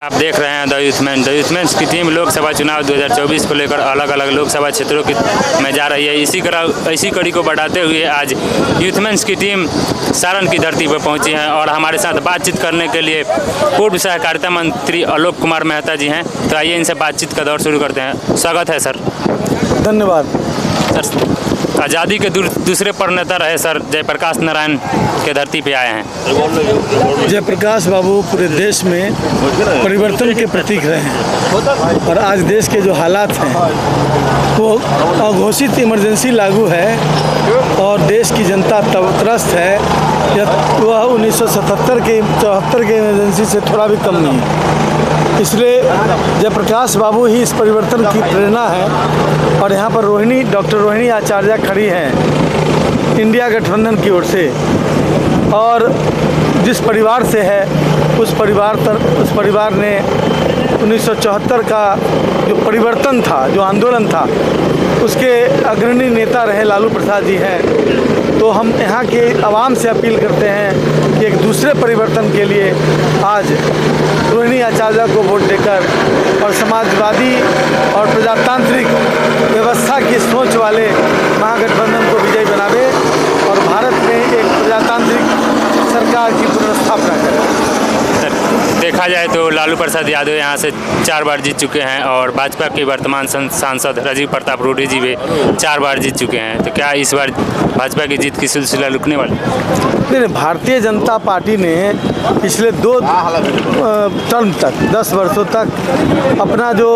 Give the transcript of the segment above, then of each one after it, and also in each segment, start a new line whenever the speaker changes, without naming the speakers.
आप देख रहे हैं द यूथमेंस की टीम लोकसभा चुनाव 2024 को लेकर अलग अलग लोकसभा क्षेत्रों में जा रही है। इसी कड़ी को बढ़ाते हुए आज यूथमेंस की टीम सारण की धरती पर पहुंची है और हमारे साथ बातचीत करने के लिए पूर्व सहकारिता मंत्री आलोक कुमार मेहता जी हैं। तो आइए इनसे बातचीत का दौर शुरू करते हैं। स्वागत है सर।
धन्यवाद
सर। आज़ादी के दूसरे प्रणेता रहे सर जयप्रकाश नारायण के धरती पे आए हैं।
जयप्रकाश बाबू पूरे देश में परिवर्तन के प्रतीक रहे हैं और आज देश के जो हालात हैं वो अघोषित इमरजेंसी लागू है और देश की जनता तब त्रस्त है। वह 1977 के 74 के इमरजेंसी से थोड़ा भी कम नहीं है। इसलिए जयप्रकाश बाबू ही इस परिवर्तन की प्रेरणा है। और यहाँ पर डॉक्टर रोहिणी आचार्य खड़ी हैं इंडिया गठबंधन की ओर से, और जिस परिवार से है उस परिवार ने 1974 का जो परिवर्तन था, जो आंदोलन था, उसके अग्रणी नेता रहे लालू प्रसाद जी हैं। तो हम यहाँ के आवाम से अपील करते हैं कि एक दूसरे परिवर्तन के लिए आज रोहिणी आचार्य को वोट देकर और समाजवादी और प्रजातांत्रिक व्यवस्था की सोच वाले महागठबंधन को विजयी बनावे और भारत में एक प्रजातांत्रिक सरकार की पुनर्स्थापना करें।
देखा जाए तो लालू प्रसाद यादव यहाँ से 4 बार जीत चुके हैं और भाजपा के वर्तमान सांसद राजीव प्रताप रूडी जी भी 4 बार जीत चुके हैं। तो क्या इस बार भाजपा की जीत की सिलसिला रुकने वाली?
नहीं, भारतीय जनता पार्टी ने पिछले 2 टर्म तक 10 वर्षों तक अपना जो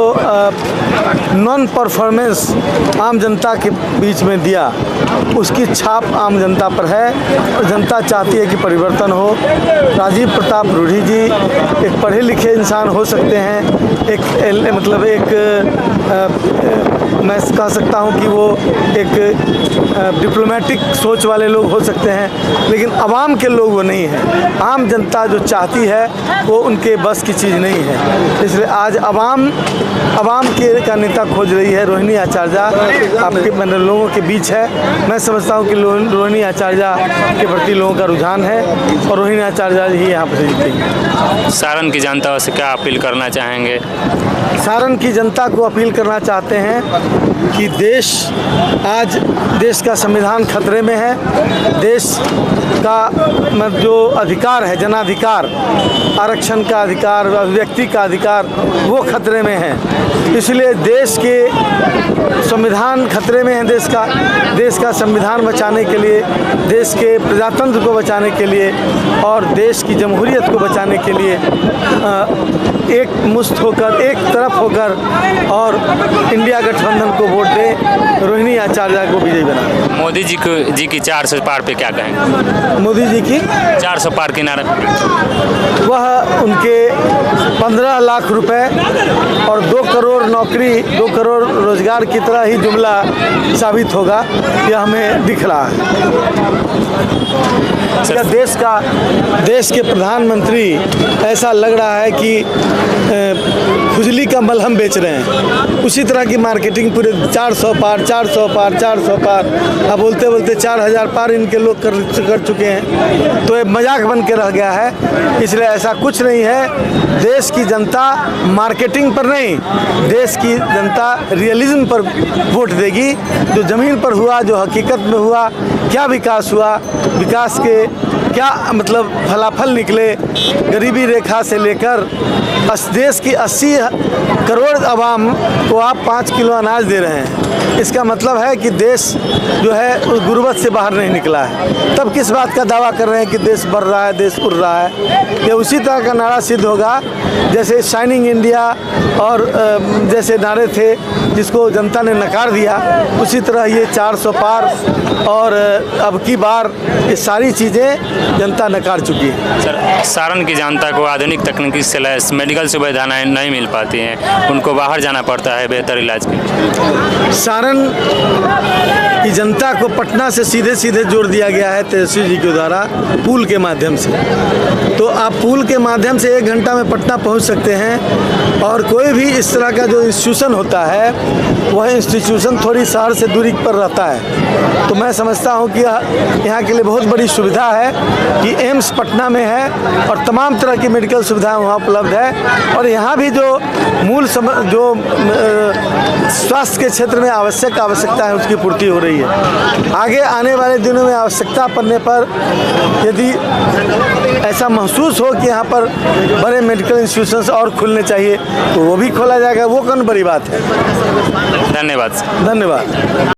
नॉन परफॉर्मेंस आम जनता के बीच में दिया, उसकी छाप आम जनता पर है और जनता चाहती है कि परिवर्तन हो। राजीव प्रताप रूडी जी एक पढ़े लिखे इंसान हो सकते हैं, मैं कह सकता हूं कि वो एक डिप्लोमेटिक सोच वाले लोग हो सकते हैं, लेकिन आवाम के लोग वो नहीं हैं। आम जनता जो चाहती है वो उनके बस की चीज़ नहीं है। इसलिए आज आवाम का नेता खोज रही है। रोहिणी आचार्य आपके लोगों के बीच है। मैं समझता हूँ कि रोहिणी आचार्य के प्रति लोगों का रुझान है और रोहिणी आचार्य ही यहाँ पर जीतेंगे।
सारण की जनता से क्या अपील करना चाहेंगे?
सारण की जनता को अपील करना चाहते हैं कि देश का संविधान खतरे में है। देश का जो अधिकार है, जनाधिकार, आरक्षण का अधिकार, अभिव्यक्ति का अधिकार, वो खतरे में है। इसलिए देश के संविधान खतरे में है। देश का संविधान बचाने के लिए, देश के प्रजातंत्र को बचाने के लिए और देश की जमहूरियत को बचाने के लिए एक मुश्त होकर, एक तरफ होकर और इंडिया गठबंधन को वोट दें, रोहिणी आचार्य को विजयी बनाएं।
मोदी जी की 400 पार पे क्या कहेंगे?
मोदी जी की
400 पार के नारे?
वह उनके 15 लाख रुपए और 2 करोड़ नौकरी, 2 करोड़ रोजगार की तरह ही जुमला साबित होगा। यह हमें दिख रहा है। देश के प्रधानमंत्री ऐसा लग रहा है कि खुजली का मलहम बेच रहे हैं। उसी तरह की मार्केटिंग पूरे 400 पार, 400 पार, 400 पार, अब बोलते बोलते 4000 पार इनके लोग कर चुके हैं। तो ये मजाक बन के रह गया है। इसलिए ऐसा कुछ नहीं है। देश की जनता मार्केटिंग पर नहीं, देश की जनता रियलिज्म पर वोट देगी। जो ज़मीन पर हुआ, जो हकीकत में हुआ, क्या विकास हुआ, विकास के क्या फलाफल निकले, गरीबी रेखा से लेकर देश की 80 करोड़ आवाम को आप 5 किलो अनाज दे रहे हैं। इसका मतलब है कि देश जो है उस गुर्बत से बाहर नहीं निकला है। तब किस बात का दावा कर रहे हैं कि देश बढ़ रहा है, देश उड़ रहा है? ये उसी तरह का नारा सिद्ध होगा जैसे शाइनिंग इंडिया और जैसे नारे थे जिसको जनता ने नकार दिया, उसी तरह ये 400 पार और अब की बार ये सारी चीज़ें जनता नकार चुकी है।
सर, सारण की जनता को आधुनिक तकनीकी से लैस मेडिकल सुविधाएं नहीं मिल पाती हैं, उनको बाहर जाना पड़ता है बेहतर इलाज के लिए।
सारण की जनता को पटना से सीधे जोड़ दिया गया है तेजस्वी जी के द्वारा पुल के माध्यम से। तो आप पुल के माध्यम से 1 घंटा में पटना पहुंच सकते हैं। और कोई भी इस तरह का जो इंस्टीट्यूशन होता है वह इंस्टीट्यूशन थोड़ी शहर से दूरी पर रहता है। तो मैं समझता हूं कि यहाँ के लिए बहुत बड़ी सुविधा है कि एम्स पटना में है और तमाम तरह की मेडिकल सुविधाएं वहाँ उपलब्ध है और यहाँ भी जो स्वास्थ्य के क्षेत्र में आवश्यकता है उसकी पूर्ति हो रही है। आगे आने वाले दिनों में आवश्यकता पड़ने पर यदि ऐसा महसूस हो कि यहाँ पर बड़े मेडिकल इंस्टीट्यूशंस और खुलने चाहिए तो वो भी खोला जाएगा, वो कौन बड़ी बात है।
धन्यवाद।
धन्यवाद।